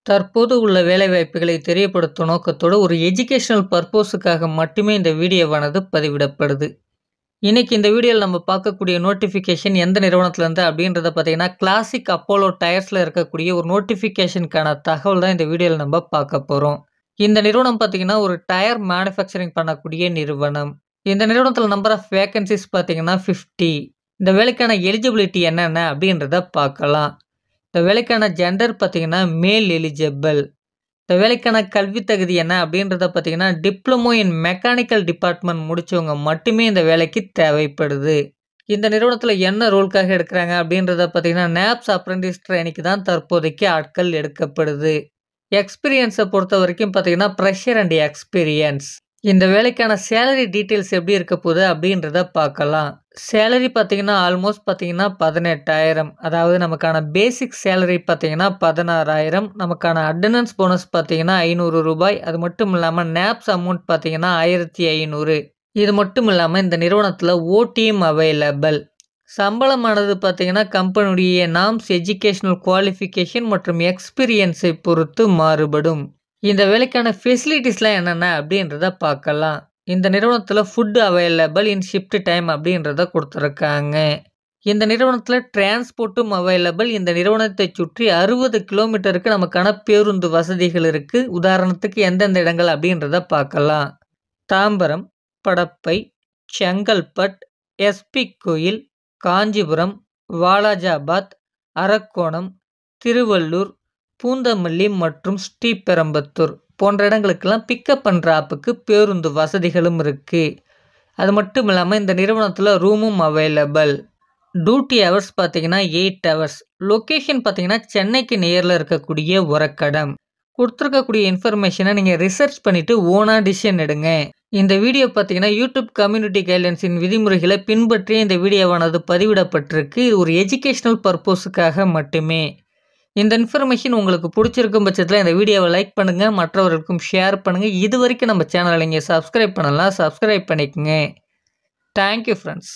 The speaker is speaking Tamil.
தற்போது உள்ள வேலைவாய்ப்புகளை தெரியப்படுத்தும் நோக்கத்தோடு ஒரு எஜுகேஷனல் பர்போஸுக்காக மட்டுமே இந்த வீடியோவானது பதிவிடப்படுது. இன்னைக்கு இந்த வீடியோவில் நம்ம பார்க்கக்கூடிய நோட்டிஃபிகேஷன் எந்த நிறுவனத்திலேருந்து அப்படின்றத பார்த்தீங்கன்னா, கிளாசிக் அப்போலோ டயர்ஸில் இருக்கக்கூடிய ஒரு நோட்டிஃபிகேஷனுக்கான தகவல் தான் இந்த வீடியோவில் நம்ம பார்க்க போகிறோம். இந்த நிறுவனம் பார்த்தீங்கன்னா ஒரு டயர் மேனுஃபேக்சரிங் பண்ணக்கூடிய நிறுவனம். இந்த நிறுவனத்தில் நம்பர் ஆஃப் வேகன்சிஸ் பார்த்தீங்கன்னா 50. இந்த வேலைக்கான எலிஜிபிலிட்டி என்னென்ன அப்படின்றத பார்க்கலாம். இந்த வேலைக்கான ஜெண்டர் பார்த்தீங்கன்னா மேல் எலிஜிபிள். இந்த வேலைக்கான கல்வி தகுதி என்ன அப்படின்றத பார்த்தீங்கன்னா, டிப்ளமோ இன் மெக்கானிக்கல் டிபார்ட்மெண்ட் முடிச்சவங்க மட்டுமே இந்த வேலைக்கு தேவைப்படுது. இந்த நிறுவனத்தில் என்ன ரோலுக்காக எடுக்கிறாங்க அப்படின்றத பார்த்தீங்கன்னா, நேப்ஸ் அப்ரெண்டிஸ் ட்ரெயினிக்கு தான் தற்போதைக்கு ஆட்கள் எடுக்கப்படுது. எக்ஸ்பீரியன்ஸை பொறுத்த வரைக்கும் பார்த்தீங்கன்னா ப்ரெஷர் அண்ட் எக்ஸ்பீரியன்ஸ். இந்த வேலைக்கான சேலரி டீட்டெயில்ஸ் எப்படி இருக்க போகுது அப்படின்றத பார்க்கலாம். சேலரி பார்த்தீங்கன்னா ஆல்மோஸ்ட் பார்த்தீங்கன்னா 18,000. அதாவது நமக்கான பேசிக் சேலரி பார்த்தீங்கன்னா 16,000. நமக்கான அட்டெண்டன்ஸ் போனஸ் பார்த்தீங்கன்னா ரூ. 500. அது மட்டும் இல்லாமல் நேப்ஸ் அமௌண்ட் பார்த்தீங்கன்னா 1,500. இது மட்டும் இல்லாமல் இந்த நிறுவனத்தில் ஓடிஎம் அவைலபிள். சம்பளமானது பார்த்தீங்கன்னா கம்பெனியுடைய நாம்ஸ், எஜுகேஷனல் குவாலிஃபிகேஷன் மற்றும் எக்ஸ்பீரியன்ஸை பொறுத்து மாறுபடும். இந்த வேலைக்கான ஃபெசிலிட்டிஸ்லாம் என்னென்ன அப்படின்றத பார்க்கலாம். இந்த நிறுவனத்தில் food available in shift time அப்படின்றத கொடுத்துருக்காங்க. இந்த நிறுவனத்தில் டிரான்ஸ்போர்ட்டும் அவைலபிள். இந்த நிறுவனத்தை சுற்றி 60 கிலோமீட்டருக்கு நமக்கான பேருந்து வசதிகள் இருக்குது. உதாரணத்துக்கு எந்தெந்த இடங்கள் அப்படின்றத பார்க்கலாம். தாம்பரம், படப்பை, செங்கல்பட், எஸ்பி கோயில், காஞ்சிபுரம், வாலாஜாபாத், அரக்கோணம், திருவள்ளூர், பூந்தமல்லி மற்றும் ஸ்ரீபெரும்புத்தூர் போன்ற இடங்களுக்கெல்லாம் பிக்கப் அண்ட் ட்ராப்புக்கு பேருந்து வசதிகளும் இருக்குது. அது மட்டும் இல்லாமல் இந்த நிறுவனத்தில் ரூமும் அவைலபிள். டியூட்டி ஹவர்ஸ் பார்த்தீங்கன்னா 8 ஹவர்ஸ். லொக்கேஷன் பார்த்தீங்கன்னா சென்னைக்கு நியரில் இருக்கக்கூடிய உரக்கடம். கொடுத்துருக்கக்கூடிய இன்ஃபர்மேஷனை நீங்கள் ரிசர்ச் பண்ணிவிட்டு ஓனாக டிசிஷன் எடுங்க. இந்த வீடியோ பார்த்தீங்கன்னா யூடியூப் கம்யூனிட்டி கைட்லைன்ஸின் விதிமுறைகளை பின்பற்றி இந்த வீடியோவானது பதிவிடப்பட்டிருக்கு. இது ஒரு எஜுகேஷனல் பர்பஸுக்காக மட்டுமே. இந்த இன்ஃபர்மேஷன் உங்களுக்கு பிடிச்சிருக்கும் பட்சத்தில் இந்த வீடியோவை லைக் பண்ணுங்கள், மற்றவர்களுக்கும் ஷேர் பண்ணுங்கள். இது வரைக்கும் நம்ம சேனலை நீங்கள் சப்ஸ்கிரைப் பண்ணலாம், சப்ஸ்கிரைப் பண்ணிக்கோங்க. Thank you friends.